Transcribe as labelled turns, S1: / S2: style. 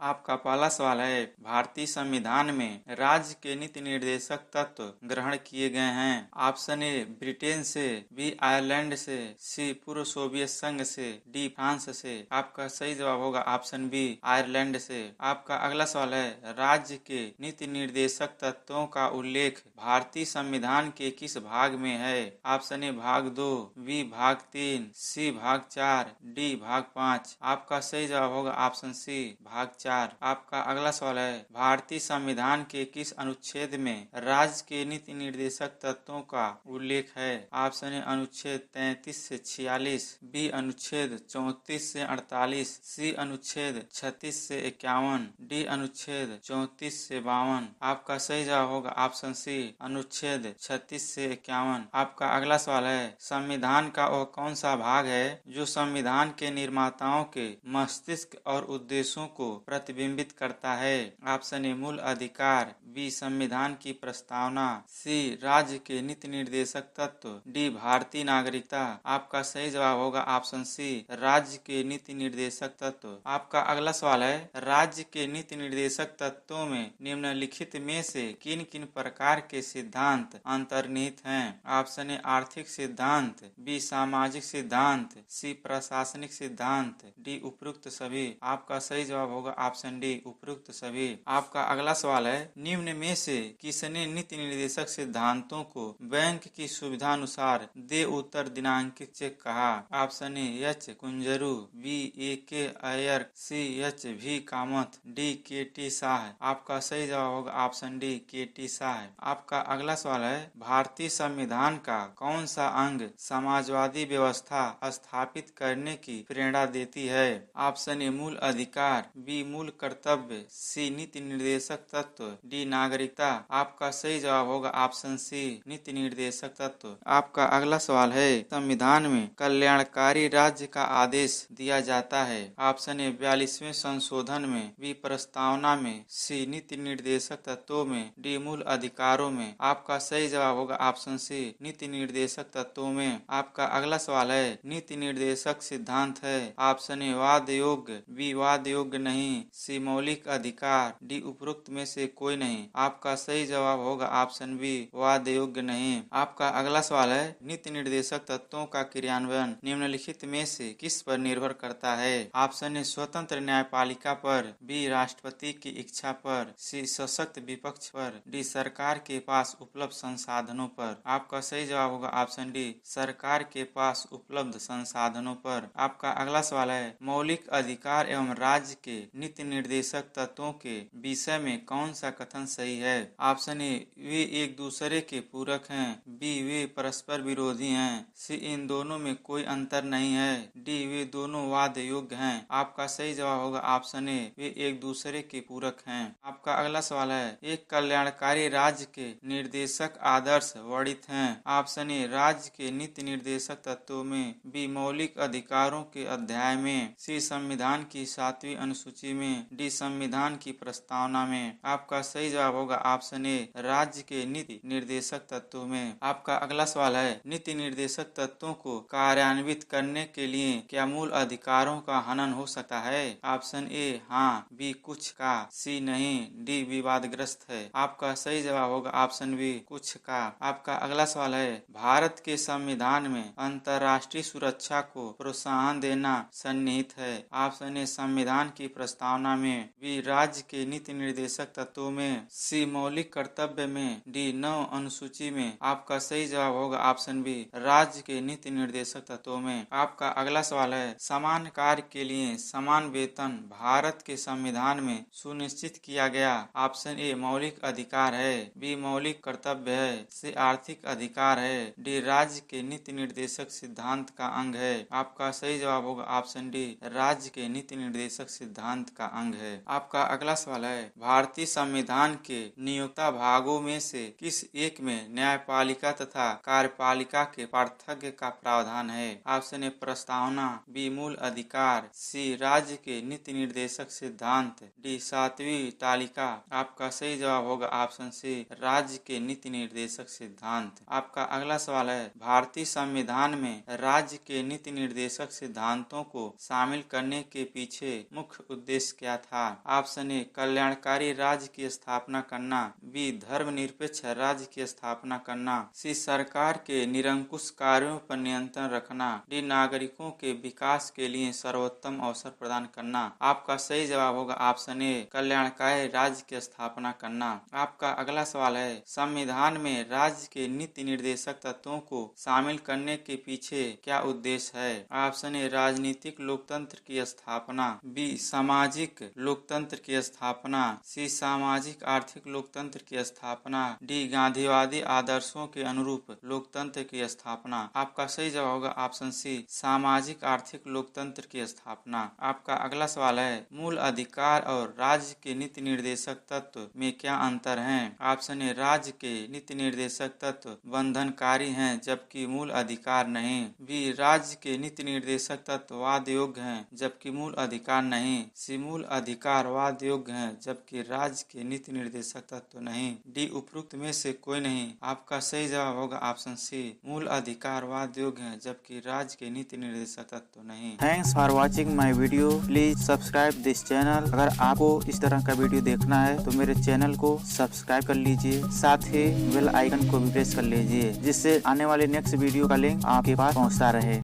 S1: आपका पहला सवाल है, भारतीय संविधान में राज्य के नीति निर्देशक तत्व ग्रहण किए गए हैं। ऑप्शन ए ब्रिटेन से, बी आयरलैंड से, सी पूर्व सोवियत संघ से, डी फ्रांस से। आपका सही जवाब होगा ऑप्शन बी आयरलैंड से। आपका अगला सवाल है, राज्य के नीति निर्देशक तत्वों का उल्लेख भारतीय संविधान के किस भाग में है? ऑप्शन ए भाग 2, बी भाग 3, सी भाग 4, डी भाग 5। आपका सही जवाब होगा ऑप्शन सी भाग 4। आपका अगला सवाल है, भारतीय संविधान के किस अनुच्छेद में राज्य के नीति निर्देशक तत्वों का उल्लेख है? ऑप्शन ए अनुच्छेद 33 से 46, बी अनुच्छेद 34 से 48, सी अनुच्छेद 36 से 51, डी अनुच्छेद 34 से 52। आपका सही जवाब होगा ऑप्शन सी अनुच्छेद 36 से 51। आपका अगला सवाल है, संविधान का वह कौन सा भाग है जो संविधान के निर्माताओं के मस्तिष्क और उद्देश्यों को प्रतिबिंबित करता है? ऑप्शन ए मूल अधिकार, बी संविधान की प्रस्तावना, सी राज्य के नीति निर्देशक तत्व, डी भारतीय नागरिकता। आपका सही जवाब होगा ऑप्शन सी राज्य के नीति निर्देशक तत्व। आपका अगला सवाल है, राज्य के नीति निर्देशक तत्वों में निम्नलिखित में से किन किन प्रकार के सिद्धांत अंतर्निहित हैं? ऑप्शन ए आर्थिक सिद्धांत, बी सामाजिक सिद्धांत, सी प्रशासनिक सिद्धांत, डी उपरोक्त सभी। आपका सही जवाब होगा ऑप्शन डी उपरोक्त सभी। आपका अगला सवाल है, निम्न में से किसने नीति निर्देशक सिद्धांतों को बैंक की सुविधा अनुसार दे उत्तर दिनांकित चेक कहा? Option A H Kunzru, B A K Iyer, C H V Kamath, D K T Shah. आपका सही जवाब होगा option D K T Shah. आपका अगला सवाल है, भारतीय संविधान का कौन सा अंग समाजवादी व्यवस्था स्थापित करने की प्रेरणा देती है? ऑप्शन ए मूल अधिकार, बी मूल कर्तव्य, सी नीति निर्देशक तत्व, डी नागरिकता। आपका सही जवाब होगा ऑप्शन सी नीति निर्देशक तत्व। आपका अगला सवाल है, संविधान में कल्याणकारी राज्य का आदेश दिया जाता है? ऑप्शन ए 42वें संशोधन में, बी प्रस्तावना में, सी नीति निर्देशक तत्वों में, डी मूल अधिकारों में। आपका सही जवाब होगा ऑप्शन सी नीति निर्देशक तत्वों में। आपका अगला सवाल है, नीति निर्देशक सिद्धांत है? ऑप्शन ए वाद योग्य, बी वाद योग्य नहीं, सी मौलिक अधिकार, डी उपरोक्त में से कोई नहीं। आपका सही जवाब होगा ऑप्शन बी वाद योग्य नहीं। आपका अगला सवाल है, नीति निर्देशक तत्वों का क्रियान्वयन निम्नलिखित में से किस पर निर्भर करता है? ऑप्शन ए स्वतंत्र न्यायपालिका पर, बी राष्ट्रपति की इच्छा पर, सी सशक्त विपक्ष पर, डी सरकार के पास उपलब्ध संसाधनों पर। आपका सही जवाब होगा ऑप्शन डी सरकार के पास उपलब्ध संसाधनों पर। आपका अगला सवाल है, मौलिक अधिकार एवं राज्य के नीति निर्देशक तत्वों के विषय में कौन सा कथन सही है? ऑप्शन ए वे एक दूसरे के पूरक हैं, बी वे परस्पर विरोधी हैं, सी इन दोनों में कोई अंतर नहीं है, डी वे दोनों वाद योग्य हैं। आपका सही जवाब होगा ऑप्शन ए वे एक दूसरे के पूरक हैं। आपका अगला सवाल है, एक कल्याणकारी राज्य के निर्देशक आदर्श वर्णित हैं? ऑप्शन ए राज्य के नीति निर्देशक तत्वों में, बी मौलिक अधिकारों के अध्याय में, सी संविधान की 7वीं अनुसूची में, डी संविधान की प्रस्तावना में। आपका सही जवाब होगा ऑप्शन ए राज्य के नीति निर्देशक तत्वों में। आपका अगला सवाल है, नीति निर्देशक तत्वों को कार्यान्वित करने के लिए क्या मूल अधिकारों का हनन हो सकता है? ऑप्शन ए हाँ, बी कुछ का, सी नहीं, डी विवादग्रस्त है। आपका सही जवाब होगा ऑप्शन बी कुछ का। आपका अगला सवाल है, भारत के संविधान में अंतर्राष्ट्रीय सुरक्षा को प्रोत्साहन देना सन्निहित है? ऑप्शन ए संविधान की प्रस्तावना में, बी राज्य के नीति निर्देशक तत्वों में, सी मौलिक कर्तव्य में, डी 9 अनुसूची में। आपका सही जवाब होगा ऑप्शन बी राज्य के नीति निर्देशक तत्वों में। आपका अगला सवाल है, समान कार्य के लिए समान वेतन भारत के संविधान में सुनिश्चित किया गया? ऑप्शन ए मौलिक अधिकार है, बी मौलिक कर्तव्य है, सी आर्थिक अधिकार है, डी राज्य के नीति निर्देशक सिद्धांत का अंग है। आपका सही जवाब होगा ऑप्शन डी राज्य के नीति निर्देशक सिद्धांत का अंग है। आपका अगला सवाल है, भारतीय संविधान के नियोक्ता भागों में से किस एक में न्यायपालिका तथा कार्यपालिका के पार्थक्य का प्रावधान है? ऑप्शन ए प्रस्तावना, बी मूल अधिकार, सी राज्य के नीति निर्देशक सिद्धांत, डी 7वीं तालिका। आपका सही जवाब होगा ऑप्शन सी राज्य के नीति निर्देशक सिद्धांत। आपका अगला सवाल है, भारतीय संविधान में राज्य के नीति निर्देशक सिद्धांतों को शामिल करने के पीछे मुख्य उद्देश्य क्या था? ऑप्शन ए कल्याणकारी राज्य की स्थापना करना, बी धर्मनिरपेक्ष राज्य की स्थापना करना, सी सरकार के निरंकुश कार्यों पर नियंत्रण रखना, डी नागरिकों के विकास के लिए सर्वोत्तम अवसर प्रदान करना। आपका सही जवाब होगा ऑप्शन ए कल्याणकारी राज्य की स्थापना करना। आपका अगला सवाल है, संविधान में राज्य के नीति निर्देशक तत्वों को शामिल करने के पीछे क्या उद्देश्य है? ऑप्शन ए राजनीतिक लोकतंत्र की स्थापना, बी सामाजिक लोकतंत्र की स्थापना, सी सामाजिक आर्थिक लोकतंत्र की स्थापना, डी गांधीवादी आदर्शों के अनुरूप लोकतंत्र की स्थापना। आपका सही जवाब होगा ऑप्शन सी सामाजिक आर्थिक लोकतंत्र की स्थापना। आपका अगला सवाल है, मूल अधिकार और राज्य के नीति निर्देशक तत्व में क्या अंतर है? ऑप्शन ए राज्य के नीति निर्देशक तत्व बंधनकारी हैं जबकि मूल अधिकार नहीं, बी राज्य के नीति निर्देशक तत्व वाद योग्य हैं जबकि मूल अधिकार नहीं, सी मूल अधिकार वाद योग्य हैं जबकि राज्य के नीति निर्देशक तत्व नहीं, डी उपरोक्त में से कोई नहीं। आपका सही जवाब होगा ऑप्शन सी मूल अधिकार वाद योग्य हैं जबकि राज्य के नीति निर्देशक तत्व नहीं।
S2: Thanks for watching my video. Please subscribe this channel. अगर आपको इस तरह का वीडियो देखना है तो मेरे चैनल को सब्सक्राइब कर लीजिए, साथ ही बेल आइकन को भी प्रेस कर लीजिए जिससे आने वाले नेक्स्ट वीडियो का लिंक आपके पास पहुंचता रहे।